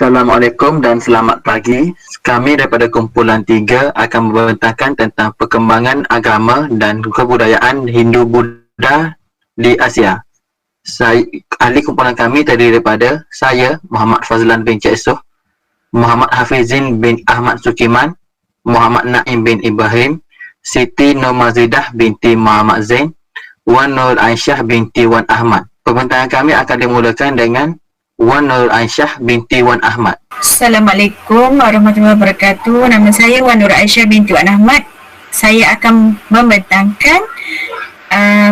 Assalamualaikum dan selamat pagi. Kami daripada kumpulan 3 akan membentangkan tentang perkembangan agama dan kebudayaan Hindu-Buddha di Asia. Ahli kumpulan kami terdiri daripada saya, Muhammad Fazlan bin Cik Soh, Muhammad Hafizin bin Ahmad Sukiman, Muhammad Naim bin Ibrahim, Siti Nur Mazidah binti Muhammad Zain, Wan Nur Aisyah binti Wan Ahmad. Pembentangan kami akan dimulakan dengan Wan Nur Aisyah binti Wan Ahmad. Assalamualaikum warahmatullahi wabarakatuh. Nama saya Wan Nur Aisyah binti Wan Ahmad. Saya akan membentangkan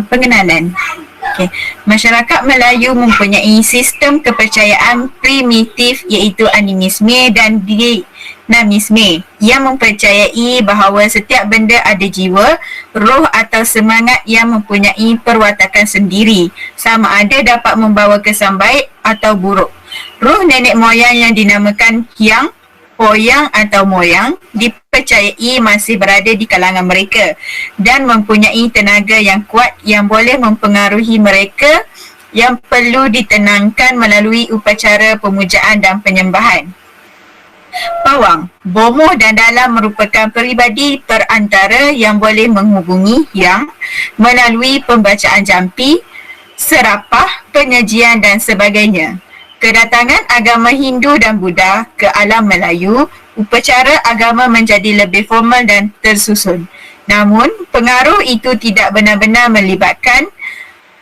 pengenalan. Masyarakat Melayu mempunyai sistem kepercayaan primitif iaitu animisme dan dinamisme yang mempercayai bahawa setiap benda ada jiwa, roh atau semangat yang mempunyai perwatakan sendiri, sama ada dapat membawa kesan baik atau buruk. Roh nenek moyang yang dinamakan Hyang, Poyang atau Moyang dipercayai masih berada di kalangan mereka dan mempunyai tenaga yang kuat yang boleh mempengaruhi mereka yang perlu ditenangkan melalui upacara pemujaan dan penyembahan. Pawang, bomoh dan dalam merupakan peribadi perantara yang boleh menghubungi Hyang melalui pembacaan jampi, serapah, penyajian dan sebagainya. Kedatangan agama Hindu dan Buddha ke alam Melayu, upacara agama menjadi lebih formal dan tersusun. Namun, pengaruh itu tidak benar-benar melibatkan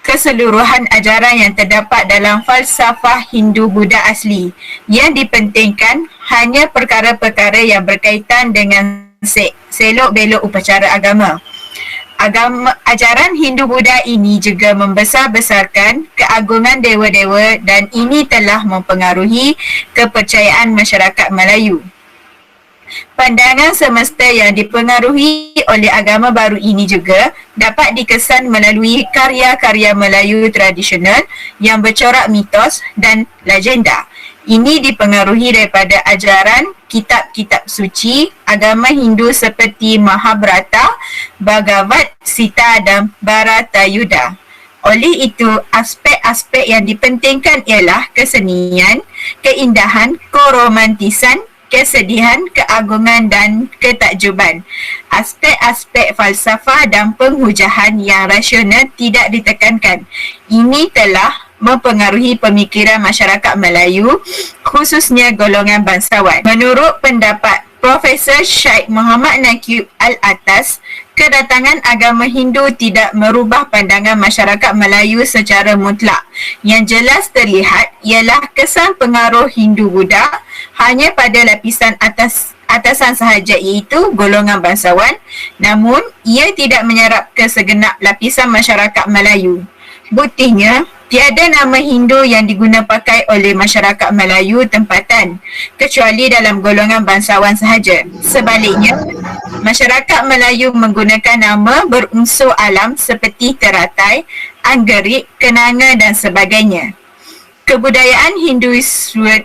keseluruhan ajaran yang terdapat dalam falsafah Hindu-Buddha asli. Yang dipentingkan hanya perkara-perkara yang berkaitan dengan selok-belok upacara agama. Ajaran Hindu-Buddha ini juga membesar-besarkan keagungan dewa-dewa dan ini telah mempengaruhi kepercayaan masyarakat Melayu. Pandangan semesta yang dipengaruhi oleh agama baru ini juga dapat dikesan melalui karya-karya Melayu tradisional yang bercorak mitos dan legenda. Ini dipengaruhi daripada ajaran kitab-kitab suci agama Hindu seperti Mahabharata, Bhagavad Gita dan Bharatayuddha. Oleh itu, aspek-aspek yang dipentingkan ialah kesenian, keindahan, keromantisan, kesedihan, keagungan dan ketakjuban. Aspek-aspek falsafah dan penghujahan yang rasional tidak ditekankan. Ini telah mempengaruhi pemikiran masyarakat Melayu, khususnya golongan bangsawan. Menurut pendapat Profesor Syed Muhammad Naqib Al-Atas, kedatangan agama Hindu tidak merubah pandangan masyarakat Melayu secara mutlak. Yang jelas terlihat ialah kesan pengaruh Hindu-Buddha hanya pada lapisan atasan sahaja iaitu golongan bangsawan, namun ia tidak menyerap ke segenap lapisan masyarakat Melayu. Buktinya, tiada nama Hindu yang diguna pakai oleh masyarakat Melayu tempatan, kecuali dalam golongan bangsawan sahaja. Sebaliknya, masyarakat Melayu menggunakan nama berunsur alam seperti teratai, anggerik, kenanga dan sebagainya. Kebudayaan Hinduisme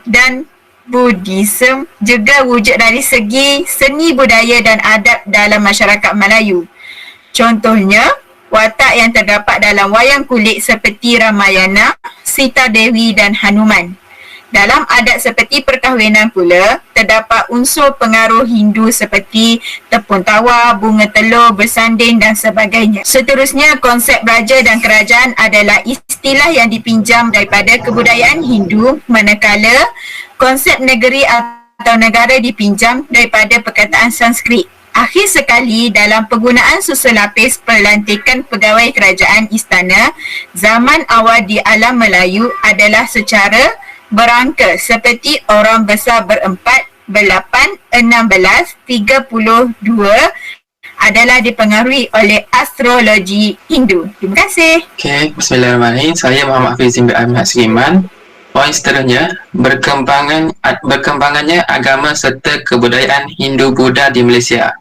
dan Buddhism juga wujud dari segi seni budaya dan adab dalam masyarakat Melayu. Contohnya, watak yang terdapat dalam wayang kulit seperti Ramayana, Sita Dewi dan Hanuman. Dalam adat seperti perkahwinan pula, terdapat unsur pengaruh Hindu seperti tepung tawar, bunga telur, bersanding dan sebagainya. Seterusnya, konsep raja dan kerajaan adalah istilah yang dipinjam daripada kebudayaan Hindu, manakala konsep negeri atau negara dipinjam daripada perkataan Sanskrit. Akhir sekali, dalam penggunaan susun lapis pelantikan pegawai kerajaan istana, zaman awal di alam Melayu adalah secara berangka seperti orang besar berempat, berlapan, 16, 32 adalah dipengaruhi oleh astrologi Hindu. Terima kasih. Okey, bismillahirrahmanirrahim. Saya Muhammad Hafizin bin Ahmad Sukiman. Poin seterusnya, berkembangannya agama serta kebudayaan Hindu-Buddha di Malaysia.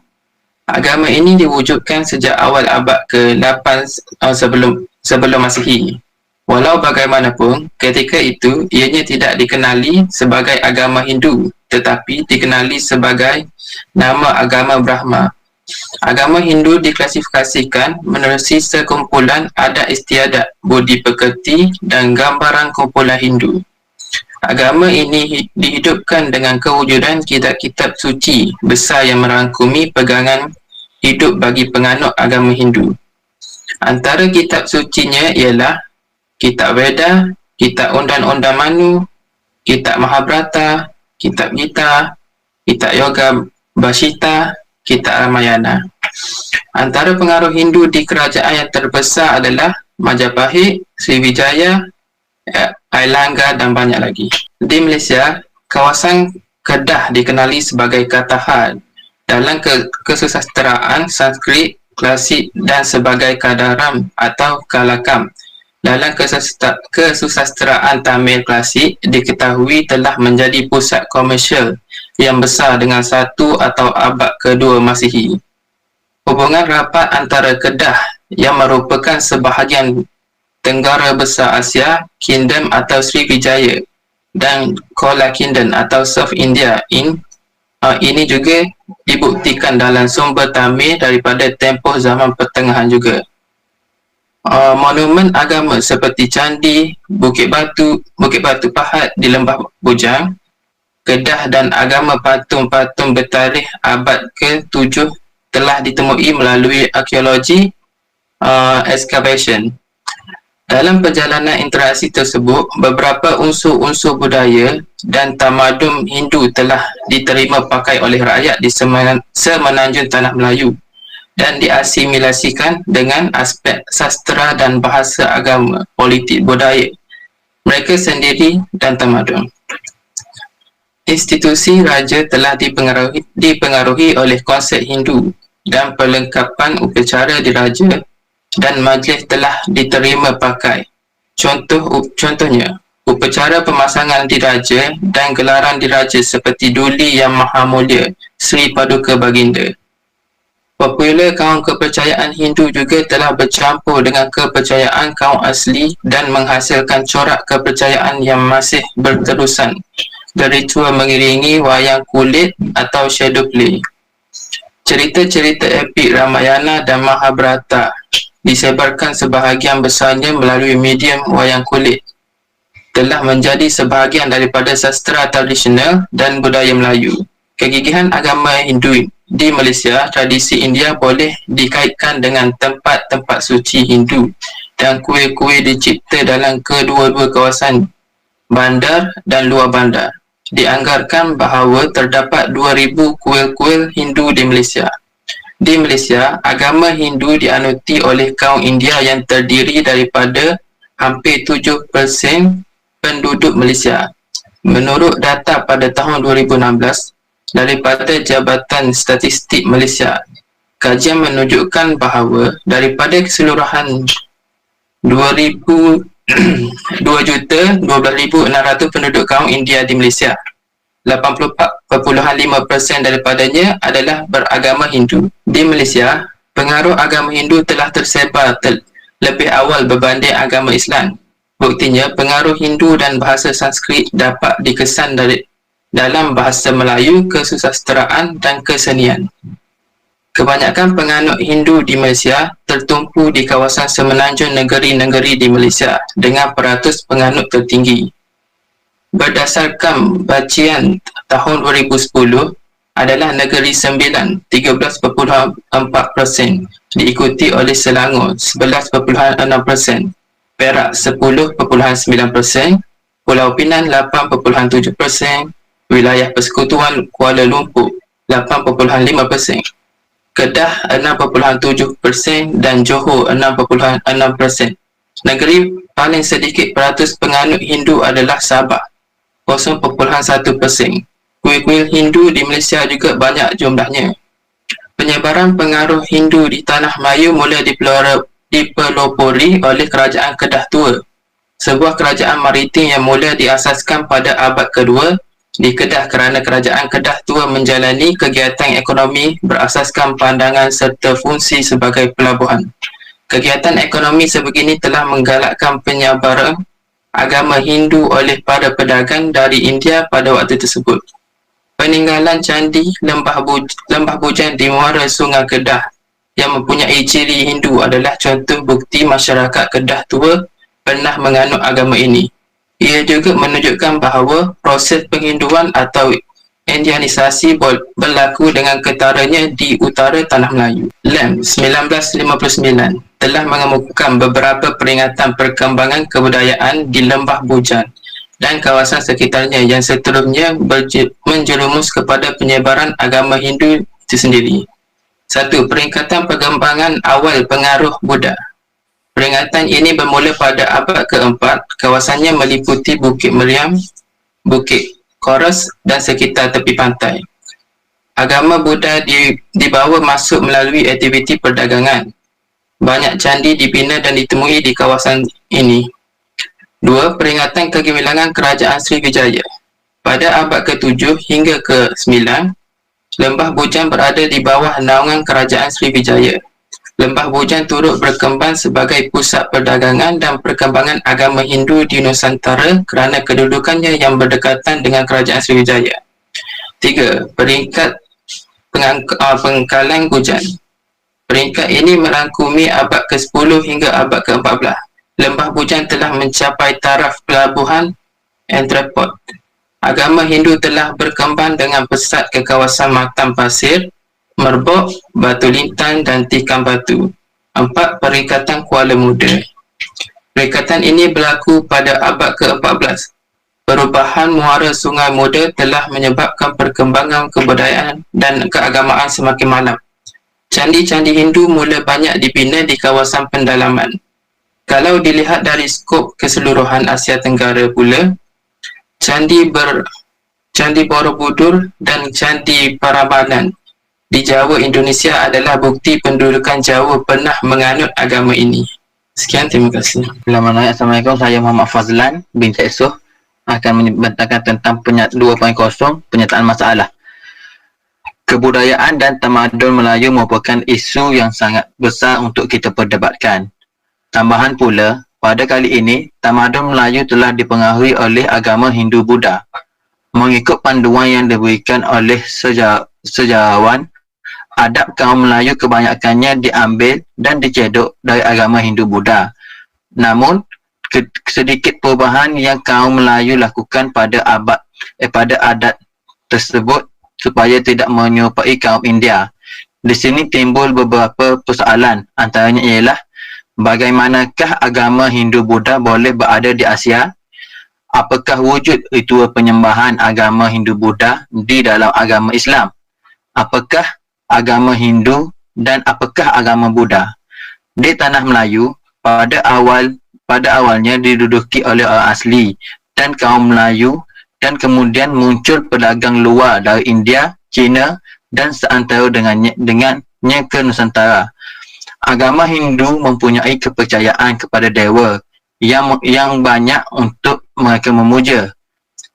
Agama ini diwujudkan sejak awal abad ke-8 sebelum Masihi. Walau bagaimanapun, ketika itu ianya tidak dikenali sebagai agama Hindu, tetapi dikenali sebagai nama agama Brahma. Agama Hindu diklasifikasikan menerusi sekumpulan adat istiadat, budi pekerti dan gambaran kumpulan Hindu. Agama ini dihidupkan dengan kewujudan kitab-kitab suci besar yang merangkumi pegangan hidup bagi penganut agama Hindu. Antara kitab sucinya ialah Kitab Veda, Kitab Undang-Undang Manu, Kitab Mahabharata, Kitab Gita, Kitab Yoga Bashita, Kitab Ramayana. Antara pengaruh Hindu di kerajaan yang terbesar adalah Majapahit, Sriwijaya, Airlangga dan banyak lagi. Di Malaysia, kawasan Kedah dikenali sebagai Katahan dalam kesusasteraan Sanskrit klasik dan sebagai Kadaram atau Kalakam. Dalam kesusasteraan Tamil klasik diketahui telah menjadi pusat komersial yang besar dengan 1 atau abad kedua Masihi. Hubungan rapat antara Kedah yang merupakan sebahagian Tenggara Besar Asia, Kingdom atau Sriwijaya dan Kola Kingdom atau South India ini juga dibuktikan dalam sumber Tamil daripada tempoh zaman pertengahan juga. Monumen agama seperti candi, Bukit Batu Pahat di Lembah Bujang, Kedah dan agama patung-patung bertarikh abad ke-7 telah ditemui melalui arkeologi excavation. Dalam perjalanan interaksi tersebut, beberapa unsur-unsur budaya dan tamadun Hindu telah diterima pakai oleh rakyat di semenanjung Tanah Melayu dan diasimilasikan dengan aspek sastra dan bahasa agama, politik budaya mereka sendiri dan tamadun. Institusi raja telah dipengaruhi oleh konsep Hindu dan perlengkapan upacara diraja dan majlis telah diterima pakai. Contohnya, upacara pemasangan diraja dan gelaran diraja seperti Duli Yang Maha Mulia, Sri Paduka Baginda. Popular kaum kepercayaan Hindu juga telah bercampur dengan kepercayaan kaum asli dan menghasilkan corak kepercayaan yang masih berterusan. Ritual mengiringi wayang kulit atau shadow play. Cerita-cerita epik Ramayana dan Mahabharata disebarkan sebahagian besarnya melalui medium wayang kulit. Telah menjadi sebahagian daripada sastra tradisional dan budaya Melayu. Kegigihan agama Hindu di Malaysia, tradisi India boleh dikaitkan dengan tempat-tempat suci Hindu dan kuil-kuil dicipta dalam kedua-dua kawasan bandar dan luar bandar. Dianggarkan bahawa terdapat 2,000 kuil-kuil Hindu di Malaysia. Di Malaysia, agama Hindu dianuti oleh kaum India yang terdiri daripada hampir 7% penduduk Malaysia. Menurut data pada tahun 2016 daripada Jabatan Statistik Malaysia, kajian menunjukkan bahawa daripada keseluruhan 2,12,600 penduduk kaum India di Malaysia, 84.5% daripadanya adalah beragama Hindu. Di Malaysia, pengaruh agama Hindu telah tersebar lebih awal berbanding agama Islam. Buktinya, pengaruh Hindu dan bahasa Sanskrit dapat dikesan dalam bahasa Melayu, kesusasteraan dan kesenian. Kebanyakan penganut Hindu di Malaysia tertumpu di kawasan semenanjung negeri-negeri di Malaysia dengan peratus penganut tertinggi. Berdasarkan bacian tahun 2010 adalah Negeri Sembilan 13.4%, diikuti oleh Selangor 11.6%, Perak 10.9%, Pulau Pinang 8.7%, Wilayah Persekutuan Kuala Lumpur 8.5%, Kedah 6.7% dan Johor 6.6%. Negeri paling sedikit peratus penganut Hindu adalah Sabah 0.1%. Kuil-kuil Hindu di Malaysia juga banyak jumlahnya. Penyebaran pengaruh Hindu di Tanah Melayu mula dipelopori oleh Kerajaan Kedah Tua, sebuah kerajaan maritim yang mula diasaskan pada abad kedua di Kedah kerana Kerajaan Kedah Tua menjalani kegiatan ekonomi berasaskan pandangan serta fungsi sebagai pelabuhan. Kegiatan ekonomi sebegini telah menggalakkan penyebaran agama Hindu oleh para pedagang dari India pada waktu tersebut. peninggalan Candi Lembah Bujan di muara Sungai Kedah yang mempunyai ciri Hindu adalah contoh bukti masyarakat Kedah tua pernah menganut agama ini. Ia juga menunjukkan bahawa proses penghinduan atau Indianisasi berlaku dengan ketaranya di utara Tanah Melayu. Lam 1959 telah mengemukakan beberapa peringatan perkembangan kebudayaan di Lembah Bujan dan kawasan sekitarnya yang seterusnya menjerumus kepada penyebaran agama Hindu itu sendiri. 1. Peringatan perkembangan awal pengaruh Buddha. Peringatan ini bermula pada abad keempat. Kawasannya meliputi Bukit Meriam, Bukit Koros dan sekitar tepi pantai. Agama Buddha dibawa masuk melalui aktiviti perdagangan. Banyak candi dibina dan ditemui di kawasan ini. 2. Peringatan kegemilangan Kerajaan Sriwijaya. Pada abad ke-7 hingga ke-9, Lembah Bujan berada di bawah naungan Kerajaan Sriwijaya. Lembah Bujan turut berkembang sebagai pusat perdagangan dan perkembangan agama Hindu di Nusantara kerana kedudukannya yang berdekatan dengan Kerajaan Sriwijaya. 3. Peringkat Pengkalan Bujan. Peringkat ini merangkumi abad ke-10 hingga abad ke-14. Lembah Bujan telah mencapai taraf pelabuhan entrepot. Agama Hindu telah berkembang dengan pesat ke kawasan Matam Pasir, Merbok, Batu Lintang dan Tikam Batu. 4. Perikatan Kuala Muda. Perikatan ini berlaku pada abad ke-14. Perubahan muara Sungai Muda telah menyebabkan perkembangan kebudayaan dan keagamaan semakin malam. Candi-candi Hindu mula banyak dibina di kawasan pendalaman. Kalau dilihat dari skop keseluruhan Asia Tenggara pula, Candi Borobudur dan Candi Prambanan di Jawa Indonesia adalah bukti pendudukan Jawa pernah menganut agama ini. Sekian, terima kasih. Assalamualaikum, saya Muhammad Fazlan bin Esuh akan membentangkan tentang 2.0 penyataan masalah. Kebudayaan dan tamadun Melayu merupakan isu yang sangat besar untuk kita perdebatkan. Tambahan pula, pada kali ini, tamadun Melayu telah dipengaruhi oleh agama Hindu-Buddha. Mengikut panduan yang diberikan oleh sejarawan, adab kaum Melayu kebanyakannya diambil dan dicedok dari agama Hindu-Buddha. Namun, sedikit perubahan yang kaum Melayu lakukan pada adat tersebut supaya tidak menyerupai kaum India. Di sini timbul beberapa persoalan, antaranya ialah bagaimanakah agama Hindu-Buddha boleh berada di Asia? Apakah wujud ritual penyembahan agama Hindu-Buddha di dalam agama Islam? Apakah agama Hindu dan apakah agama Buddha? Di tanah Melayu, pada awalnya diduduki oleh orang asli dan kaum Melayu, dan kemudian muncul pedagang luar dari India, China dan seantara dengannya ke Nusantara. Agama Hindu mempunyai kepercayaan kepada dewa yang banyak untuk mereka memuja,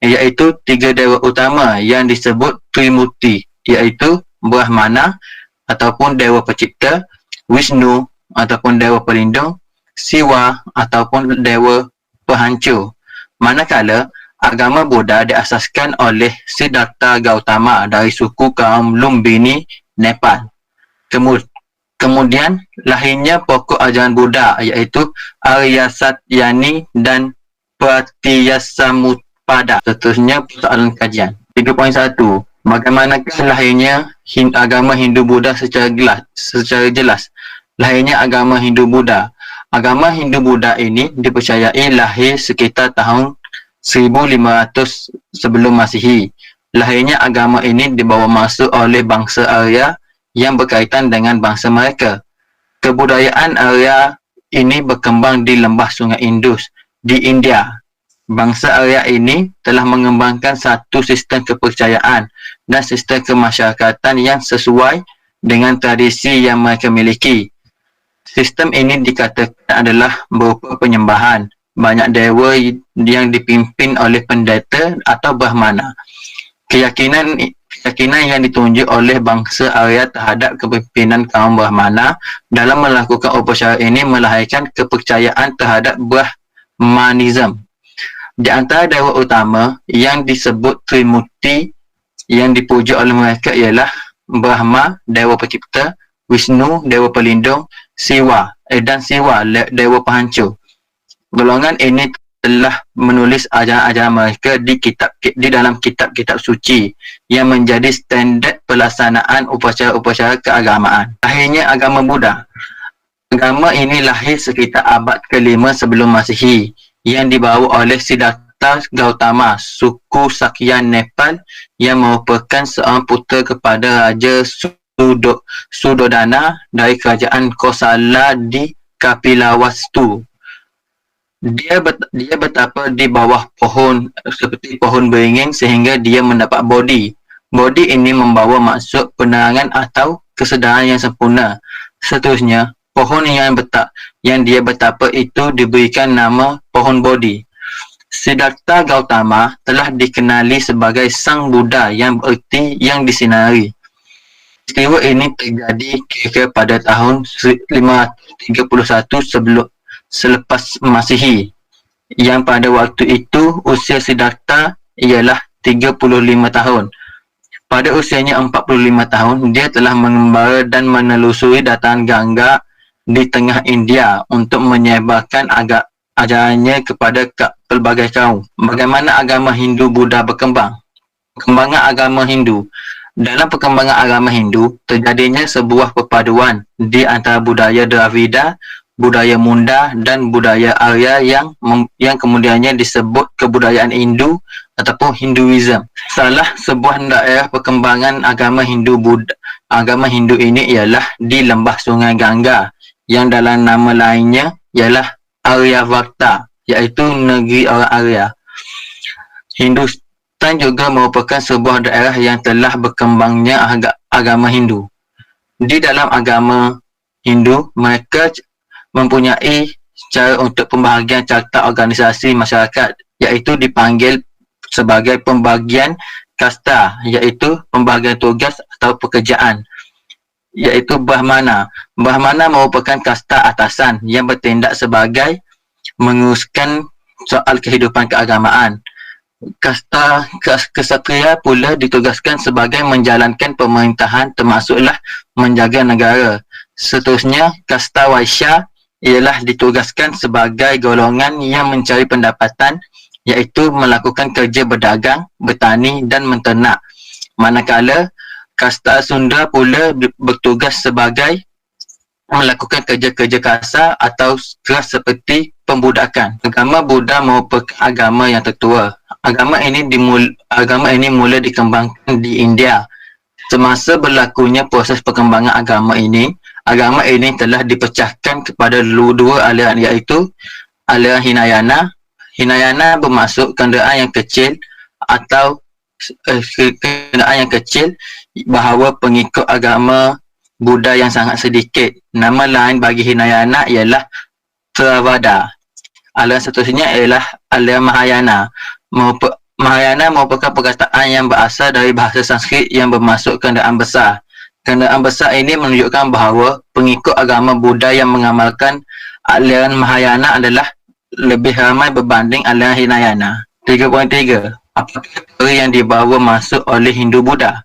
iaitu 3 dewa utama yang disebut Trimurti, iaitu Brahmana ataupun dewa pencipta, Vishnu ataupun dewa pelindung, Siwa ataupun dewa penghancur. Manakala agama Buddha diasaskan oleh Siddhartha Gautama dari suku kaum Lumbini, Nepal. Kemudian lahirnya pokok ajaran Buddha, iaitu Arya Satyani dan Pratityasamutpada. Seterusnya persoalan kajian. 3.1. Bagaimanakah lahirnya agama Hindu-Buddha secara jelas? Lahirnya agama Hindu-Buddha. Agama Hindu-Buddha ini dipercayai lahir sekitar tahun 1500 sebelum Masihi. Lahirnya agama ini dibawa masuk oleh bangsa Arya yang berkaitan dengan bangsa mereka. Kebudayaan Arya ini berkembang di lembah Sungai Indus di India. Bangsa Arya ini telah mengembangkan satu sistem kepercayaan dan sistem kemasyarakatan yang sesuai dengan tradisi yang mereka miliki. Sistem ini dikatakan adalah berupa penyembahan banyak dewa yang dipimpin oleh pendeta atau Brahmana. Keyakinan yang ditunjuk oleh bangsa Arya terhadap kepimpinan kaum Brahmana dalam melakukan upacara ini melahirkan kepercayaan terhadap Brahmanism. Di antara dewa utama yang disebut Trimurti yang dipuja oleh mereka ialah Brahma, Dewa Pencipta, Wisnu, Dewa Pelindung, dan Siwa, Dewa Penghancur. Golongan ini telah menulis ajaran-ajaran mereka di dalam kitab-kitab suci yang menjadi standard pelaksanaan upacara-upacara keagamaan. Akhirnya agama Buddha. Agama ini lahir sekitar abad ke-5 sebelum Masihi yang dibawa oleh Siddhartha Gautama, suku Sakya Nepal, yang merupakan seorang putera kepada Raja Sudodana dari kerajaan Kosala di Kapilawastu. Dia bertapa di bawah pohon seperti pohon beringin sehingga dia mendapat bodhi. Bodhi ini membawa maksud penerangan atau kesedaran yang sempurna. Seterusnya, pohon yang dia bertapa itu diberikan nama pohon bodhi. Siddhartha Gautama telah dikenali sebagai Sang Buddha yang bererti yang disinari. Peristiwa ini terjadi kira-kira pada tahun 531 selepas Masihi, yang pada waktu itu usia Siddhartha ialah 35 tahun. Pada usianya 45 tahun, dia telah mengembara dan menelusuri dataran Gangga di tengah India untuk menyebarkan ajarannya kepada pelbagai kaum. Bagaimana agama Hindu-Buddha berkembang? Perkembangan agama Hindu. Dalam perkembangan agama Hindu, terjadinya sebuah perpaduan di antara budaya Dravida, budaya Munda dan budaya Arya yang kemudiannya disebut kebudayaan Hindu ataupun Hinduism. Salah sebuah daerah perkembangan agama Hindu ini ialah di lembah Sungai Gangga, yang dalam nama lainnya ialah Aryavarta, iaitu negeri orang Arya. Hindustan juga merupakan sebuah daerah yang telah berkembangnya agama Hindu. Di dalam agama Hindu, mereka mempunyai cara untuk pembahagian carta organisasi masyarakat, iaitu dipanggil sebagai pembagian kasta, iaitu pembagian tugas atau pekerjaan, iaitu Brahmana. Brahmana merupakan kasta atasan yang bertindak sebagai menguruskan soal kehidupan keagamaan. Kasta kesatria pula ditugaskan sebagai menjalankan pemerintahan, termasuklah menjaga negara. Seterusnya, kasta Vaishya ialah ditugaskan sebagai golongan yang mencari pendapatan, iaitu melakukan kerja berdagang, bertani dan menternak. Manakala kasta Sudra pula bertugas sebagai melakukan kerja-kerja kasar atau keras seperti pembudakan. Agama Buddha merupakan agama yang tertua. Agama ini mula dikembangkan di India. Semasa berlakunya proses perkembangan agama ini telah dipecahkan kepada dua aliran, iaitu aliran Hinayana. Hinayana bermaksud kenderaan yang kecil atau kenderaan yang kecil, bahawa pengikut agama Buddha yang sangat sedikit. Nama lain bagi Hinayana ialah Theravada. Aliran seterusnya ialah aliran Mahayana. Mahayana merupakan perkataan yang berasal dari bahasa Sanskrit yang bermaksud kenderaan besar. Kenderaan besar ini menunjukkan bahawa pengikut agama Buddha yang mengamalkan aliran Mahayana adalah lebih ramai berbanding aliran Hinayana. 3.3. Apakah teori yang dibawa masuk oleh Hindu-Buddha?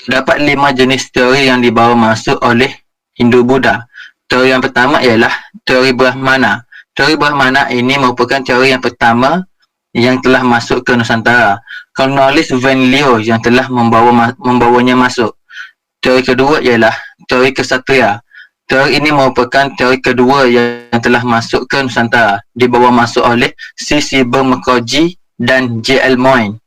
Terdapat 5 jenis teori yang dibawa masuk oleh Hindu-Buddha. Teori yang pertama ialah teori Brahmana. Teori Brahmana ini merupakan teori yang pertama yang telah masuk ke Nusantara. Kronologis Van Leo yang telah membawanya masuk. Teori kedua ialah teori kesatria. Teori ini merupakan teori kedua yang telah masuk ke Nusantara, dibawa masuk oleh C. Siber Mukherjee dan J. L. Moyne.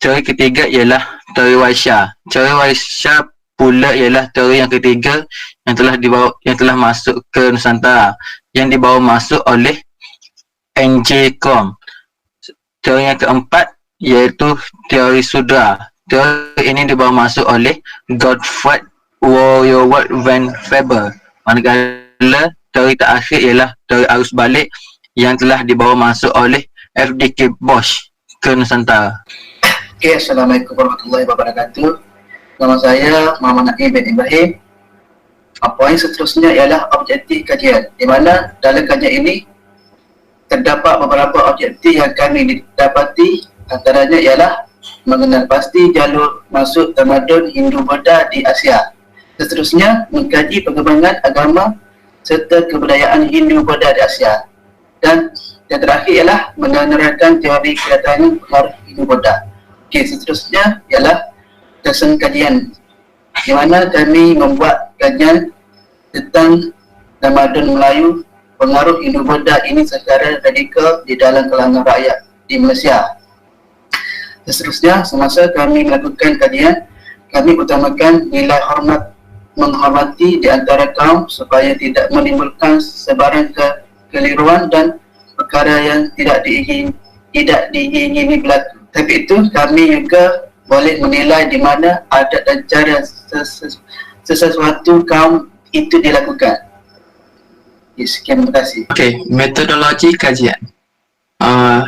Teori ketiga ialah teori Vaishya. Teori Vaishya pula ialah teori yang ketiga yang telah masuk ke Nusantara, yang dibawa masuk oleh N. J. Krom. Teori yang keempat iaitu teori Sudra. Teori ini dibawa masuk oleh Gottfried Woyoward van Faber. Manakala teori terakhir ialah teori arus balik yang telah dibawa masuk oleh F. D. K. Bosch ke Nusantara. Okay, Assalamualaikum warahmatullahi wabarakatuh. Nama saya Muhammad Naim bin Ibrahim. Poin seterusnya ialah objektif kajian, di mana dalam kajian ini terdapat beberapa objektif yang kami dapati. Antaranya ialah mengenal pasti jalur masuk tamadun Hindu-Buddha di Asia. Seterusnya, mengkaji perkembangan agama serta kebudayaan Hindu-Buddha di Asia. Dan yang terakhir ialah menerangkan teori kedatangan pengaruh Hindu-Buddha. Okey, seterusnya ialah tersen kajian, di mana kami membuat kajian tentang tamadun Melayu, pengaruh Hindu-Buddha ini secara radikal di dalam kalangan rakyat di Malaysia. Seterusnya, semasa kami melakukan kajian, kami utamakan nilai menghormati di antara kaum supaya tidak menimbulkan sebarang kekeliruan dan perkara yang tidak diingini berlaku. Tapi itu kami juga boleh menilai di mana adat dan cara sesuatu kaum itu dilakukan. Sekian, terima kasih. Okey, metodologi kajian.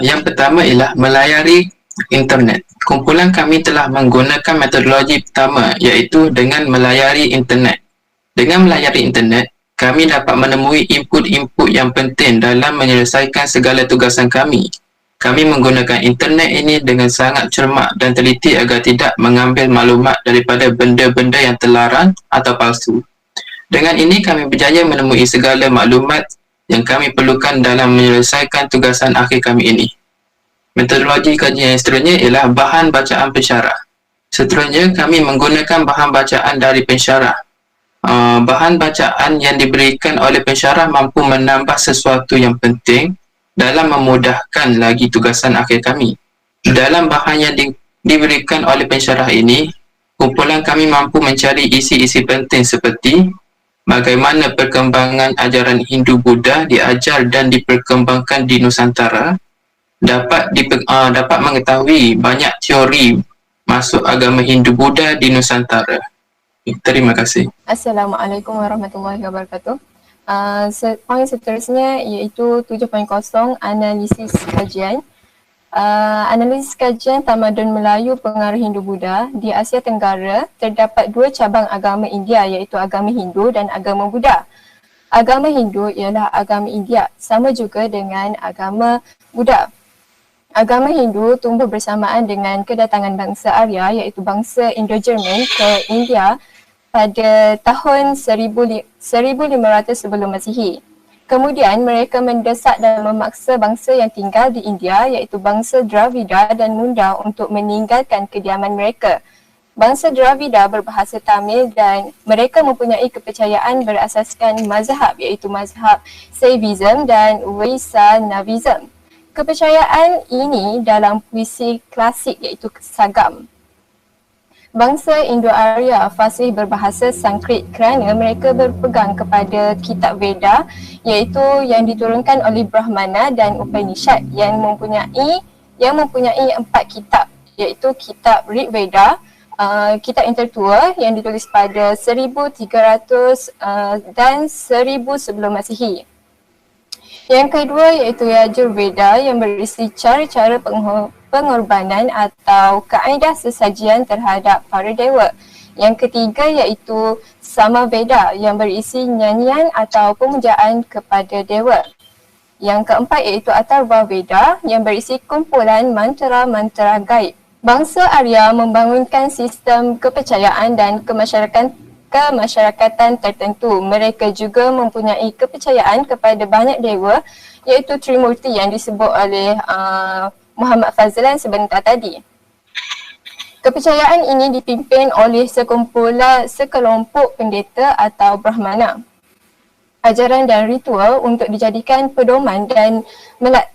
Yang pertama ialah melayari internet. Kumpulan kami telah menggunakan metodologi pertama, iaitu dengan melayari internet. Dengan melayari internet, kami dapat menemui input-input yang penting dalam menyelesaikan segala tugasan kami. Kami menggunakan internet ini dengan sangat cermat dan teliti agar tidak mengambil maklumat daripada benda-benda yang terlarang atau palsu. Dengan ini, kami berjaya menemui segala maklumat yang kami perlukan dalam menyelesaikan tugasan akhir kami ini. Metodologi kajian yang seterusnya ialah bahan bacaan pensyarah. Seterusnya, kami menggunakan bahan bacaan dari pensyarah. Bahan bacaan yang diberikan oleh pensyarah mampu menambah sesuatu yang penting dalam memudahkan lagi tugasan akhir kami. Dalam bahan yang diberikan oleh pensyarah ini, kumpulan kami mampu mencari isi-isi penting seperti bagaimana perkembangan ajaran Hindu-Buddha diajar dan diperkembangkan di Nusantara, dapat mengetahui banyak teori masuk agama Hindu-Buddha di Nusantara. Terima kasih. Assalamualaikum warahmatullahi wabarakatuh. Poin seterusnya iaitu 7.0 analisis kajian. Analisis kajian tamadun Melayu pengaruh Hindu-Buddha di Asia Tenggara terdapat dua cabang agama India, iaitu agama Hindu dan agama Buddha. Agama Hindu ialah agama India, sama juga dengan agama Buddha. Agama Hindu tumbuh bersamaan dengan kedatangan bangsa Arya, iaitu bangsa Indo-Jerman ke India pada tahun 1500 sebelum Masihi. Kemudian mereka mendesak dan memaksa bangsa yang tinggal di India, iaitu bangsa Dravida dan Munda, untuk meninggalkan kediaman mereka. Bangsa Dravida berbahasa Tamil dan mereka mempunyai kepercayaan berasaskan mazhab, iaitu mazhab Saivism dan Vaishnavism. Kepercayaan ini dalam puisi klasik iaitu Sagam. Bangsa Indo-Arya fasih berbahasa Sanskrit kerana mereka berpegang kepada kitab Veda, iaitu yang diturunkan oleh Brahmana dan Upanishad yang mempunyai 4 kitab, iaitu kitab Rig Veda, kitab yang tertua yang ditulis pada 1300 dan 1000 sebelum Masihi. Yang kedua iaitu Yajurveda yang berisi cara-cara pengorbanan atau kaedah sesajian terhadap para dewa. Yang ketiga iaitu Samaveda yang berisi nyanyian atau pemujaan kepada dewa. Yang keempat iaitu Atharva Veda yang berisi kumpulan mantra-mantra gaib. Bangsa Arya membangunkan sistem kepercayaan dan kemasyarakatan tertentu. Mereka juga mempunyai kepercayaan kepada banyak dewa, iaitu Trimurti yang disebut oleh Muhammad Fazlan sebentar tadi. Kepercayaan ini dipimpin oleh sekelompok pendeta atau Brahmana. Ajaran dan ritual untuk dijadikan pedoman dan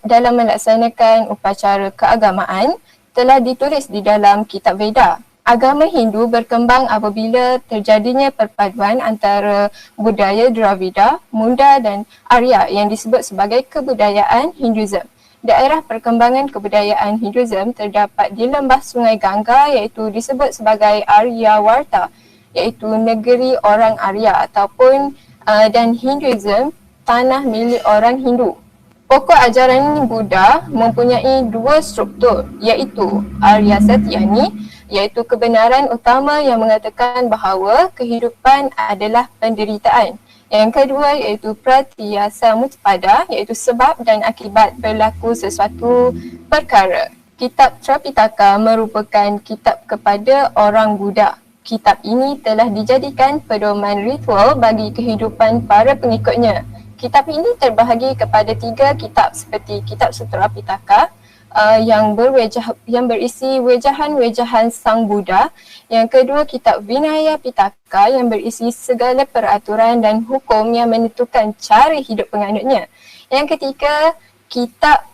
dalam melaksanakan upacara keagamaan telah ditulis di dalam kitab Veda. Agama Hindu berkembang apabila terjadinya perpaduan antara budaya Dravida, Munda dan Arya yang disebut sebagai kebudayaan Hinduism. Daerah perkembangan kebudayaan Hinduism terdapat di lembah Sungai Gangga, iaitu disebut sebagai Aryawarta, iaitu negeri orang Arya ataupun dan Hinduism tanah milik orang Hindu. Pokok ajaran Buddha mempunyai dua struktur, iaitu Arya Satyani, iaitu kebenaran utama yang mengatakan bahawa kehidupan adalah penderitaan. Yang kedua iaitu Pratyasa Mutpada, iaitu sebab dan akibat berlaku sesuatu perkara. Kitab Tripitaka merupakan kitab kepada orang Buddha. Kitab ini telah dijadikan pedoman ritual bagi kehidupan para pengikutnya. Kitab ini terbahagi kepada 3 kitab seperti Kitab Sutra Pitaka yang berisi wejahan-wejahan Sang Buddha. Yang kedua, Kitab Vinaya Pitaka yang berisi segala peraturan dan hukum yang menentukan cara hidup penganutnya. Yang ketiga, Kitab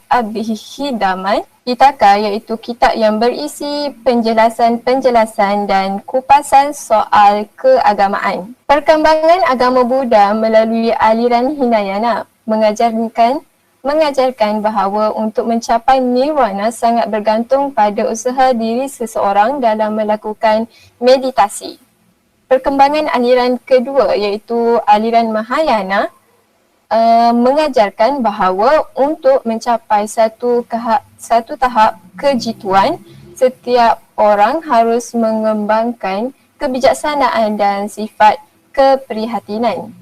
Abhidaman Pitaka iaitu kitab yang berisi penjelasan-penjelasan dan kupasan soal keagamaan. Perkembangan agama Buddha melalui aliran Hinayana mengajarkan bahawa untuk mencapai nirwana sangat bergantung pada usaha diri seseorang dalam melakukan meditasi. Perkembangan aliran kedua iaitu aliran Mahayana mengajarkan bahawa untuk mencapai satu tahap kejituan, setiap orang harus mengembangkan kebijaksanaan dan sifat keprihatinan.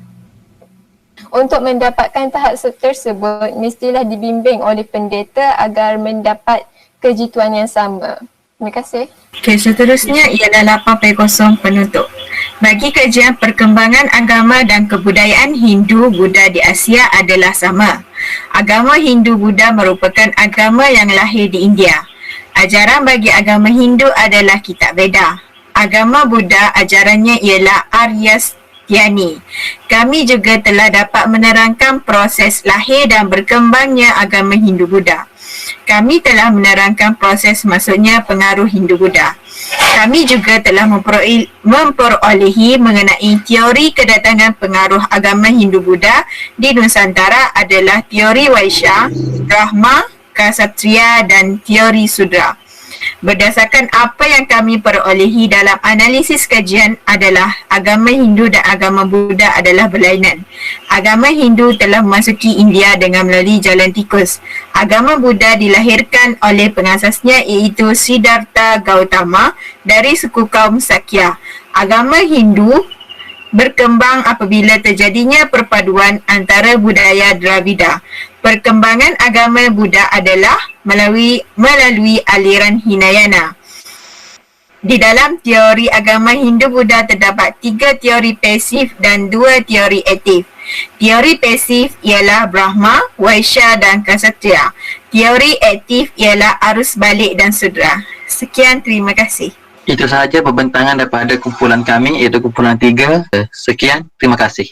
Untuk mendapatkan tahap tersebut, mestilah dibimbing oleh pendeta agar mendapat kejituan yang sama. Terima kasih. Okey, seterusnya ialah 8.0 penutup. Bagi kajian perkembangan agama dan kebudayaan Hindu-Buddha di Asia adalah sama. Agama Hindu-Buddha merupakan agama yang lahir di India. Ajaran bagi agama Hindu adalah Kitab Veda. Agama Buddha ajarannya ialah Arya-Sthani. Kami juga telah dapat menerangkan proses lahir dan berkembangnya agama Hindu-Buddha. Kami telah menerangkan proses masuknya pengaruh Hindu-Buddha. Kami juga telah memperolehi mengenai teori kedatangan pengaruh agama Hindu-Buddha di Nusantara adalah teori Vaishya, Brahma, Kshatriya dan teori Sudra. Berdasarkan apa yang kami perolehi dalam analisis kajian adalah agama Hindu dan agama Buddha adalah berlainan. Agama Hindu telah memasuki India dengan melalui jalan tikus. Agama Buddha dilahirkan oleh pengasasnya iaitu Siddhartha Gautama dari suku kaum Sakya. Agama Hindu berkembang apabila terjadinya perpaduan antara budaya Dravida. Perkembangan agama Buddha adalah melalui aliran Hinayana. Di dalam teori agama Hindu-Buddha terdapat 3 teori pasif dan 2 teori aktif. Teori pasif ialah Brahma, Vaishya dan Kshatriya. Teori aktif ialah arus balik dan Sudra. Sekian, terima kasih. Itu sahaja pembentangan daripada kumpulan kami iaitu kumpulan 3. Sekian, terima kasih.